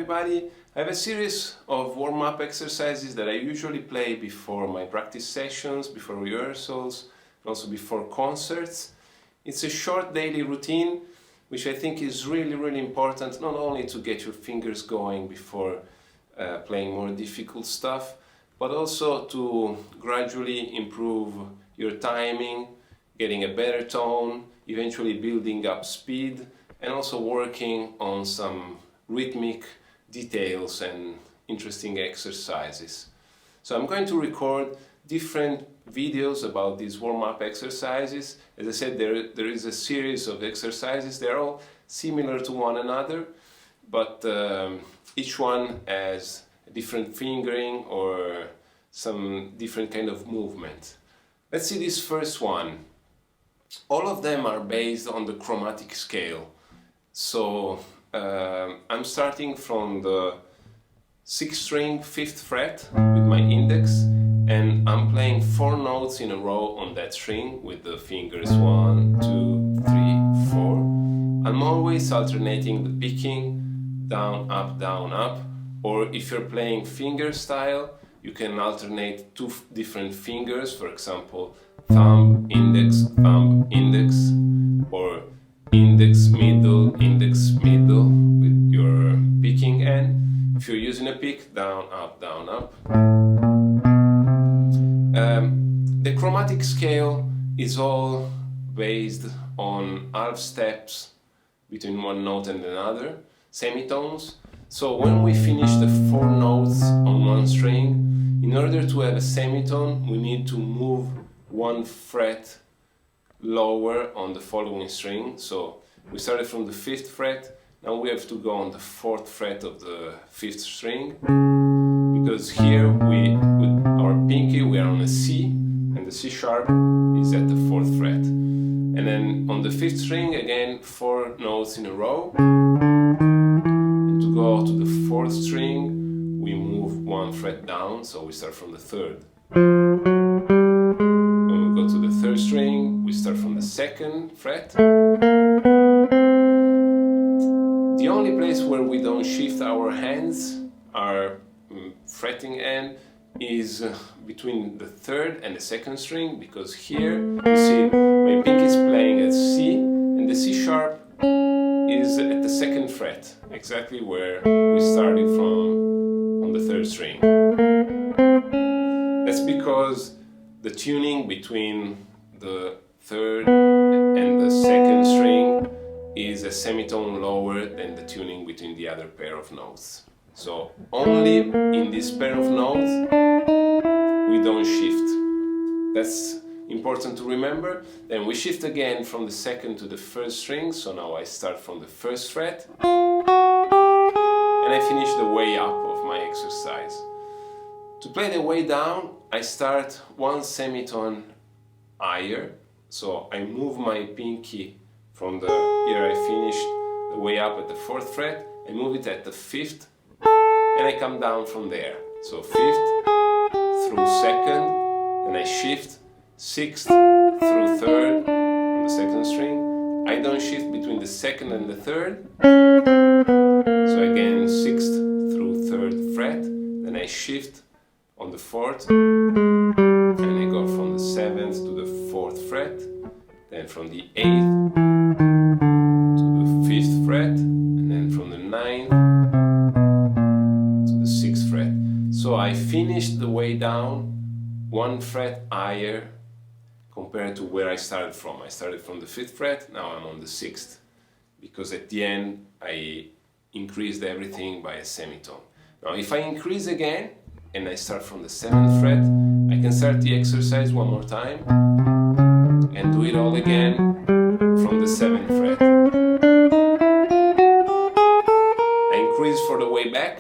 everybody. I have a series of warm-up exercises that I usually play before my practice sessions, before rehearsals, and also before concerts. It's a short daily routine which I think is really important, not only to get your fingers going before playing more difficult stuff, but also to gradually improve your timing, getting a better tone, eventually building up speed, and also working on some rhythmic details and interesting exercises. So I'm going to record different videos about these warm-up exercises. As I said, there is a series of exercises. They're all similar to one another, but each one has a different fingering or some different kind of movement. Let's see this first one. All of them are based on the chromatic scale. So I'm starting from the 6th string, 5th fret with my index, and I'm playing 4 notes in a row on that string with the fingers 1, 2, 3, 4. I'm always alternating the picking, down, up, or if you're playing finger style, you can alternate 2 different fingers, for example, thumb, index, or index, middle, with your picking end. If you're using a pick, down, up. The chromatic scale is all based on half steps between one note and another, semitones. So when we finish the 4 notes on one string, in order to have a semitone, we need to move 1 fret lower on the following string. So we started from the 5th fret, now we have to go on the 4th fret of the 5th string, because here with our pinky we are on a C, and the C sharp is at the 4th fret. And then on the 5th string, again 4 notes in a row, and to go to the 4th string we move 1 fret down, so we start from the 3rd. When we go to the 3rd string, we start from the 2nd fret. The only place where we don't shift our hands, our fretting end, is between the 3rd and the 2nd string, because here you see my pinky is playing at C and the C sharp is at the 2nd fret, exactly where we started from on the 3rd string. That's because the tuning between the 3rd and the 2nd string is a semitone lower than the tuning between the other pair of notes. So only in this pair of notes we don't shift. That's important to remember. Then we shift again from the 2nd to the 1st string, so now I start from the 1st fret and I finish the way up of my exercise. To play the way down, I start 1 semitone higher, so I move my pinky from the, here I finished the way up at the 4th fret, I move it at the 5th, and I come down from there. So 5th through 2nd, and I shift 6th through 3rd on the 2nd string. I don't shift between the 2nd and the 3rd, so again 6th through 3rd fret, then I shift on the 4th, and I go from the 7th to the 4th fret, then from the 8th to the 5th fret, and then from the 9th to the 6th fret. So I finished the way down 1 fret higher compared to where I started from. I started from the 5th fret, now I'm on the 6th, because at the end I increased everything by a semitone. Now if I increase again and I start from the 7th fret, I can start the exercise one more time and do it all again from the 7th fret. I increase for the way back.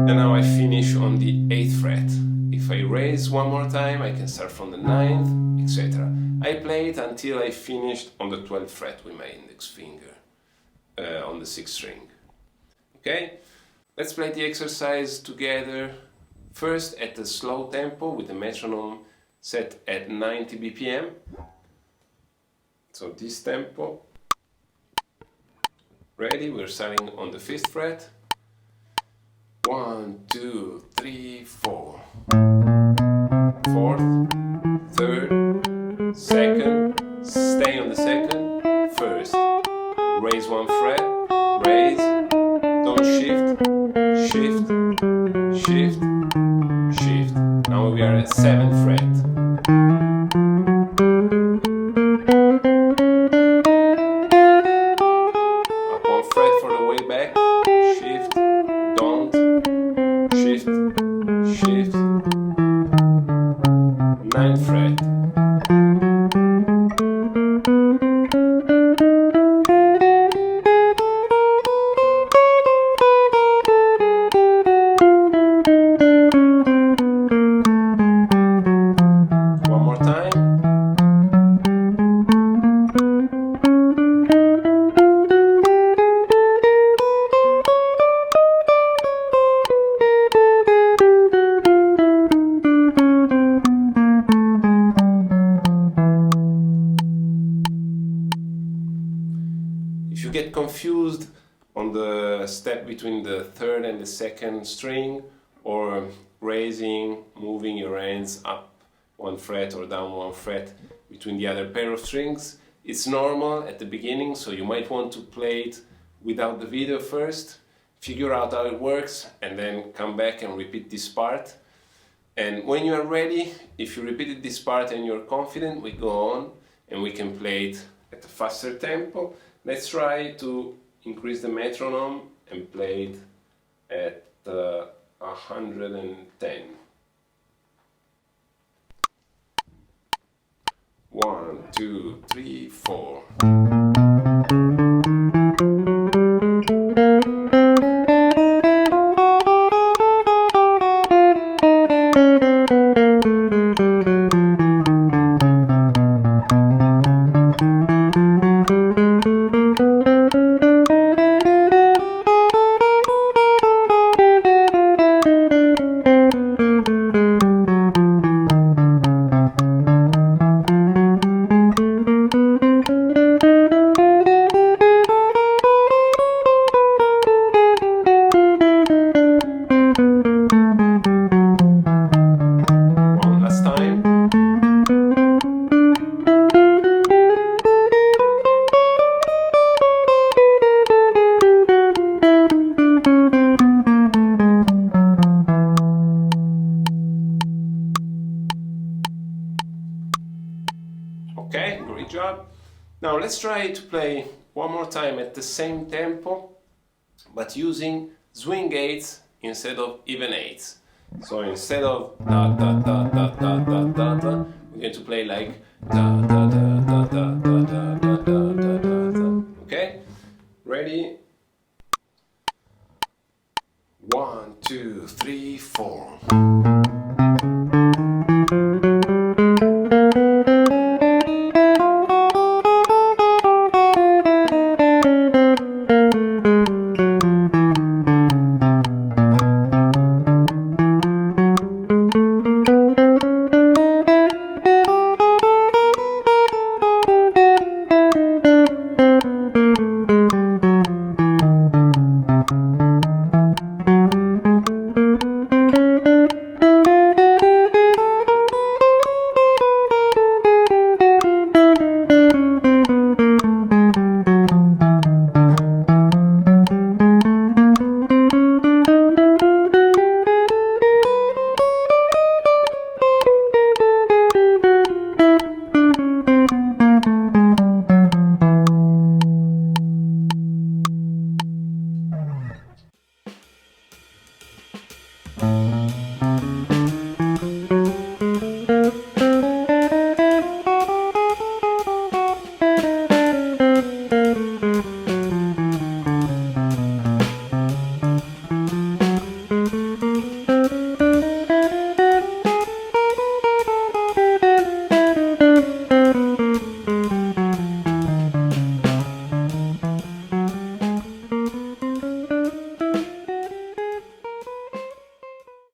And now I finish on the 8th fret. If I raise one more time, I can start from the 9th, etc. I play it until I finished on the 12th fret with my index finger on the 6th string. Okay? Let's play the exercise together, first at a slow tempo with the metronome set at 90 BPM. So this tempo. Ready? We're starting on the 5th fret. 1, 2, 3, 4. 4th, 3rd, 2nd, stay on the 2nd, 1st. Raise 1 fret, raise, don't shift, shift, shift, shift. Now we are at 7th fret. Up 1 fret for the way back, shift, don't, shift, shift. 9th fret. One more time. If you get confused on the step between the 3rd and the 2nd string, or raising, moving your hands up 1 fret or down 1 fret between the other pair of strings, it's normal at the beginning, so you might want to play it without the video first, figure out how it works, and then come back and repeat this part. And when you are ready, if you repeated this part and you're confident, we go on and we can play it at a faster tempo. Let's try to increase the metronome and play it at 110. 1, 2, 3, 4. Okay, great job. Now let's try to play one more time at the same tempo, but using swing eights instead of even eights. So instead of da da da da da da da da, we're going to play like da da da da da da da da da.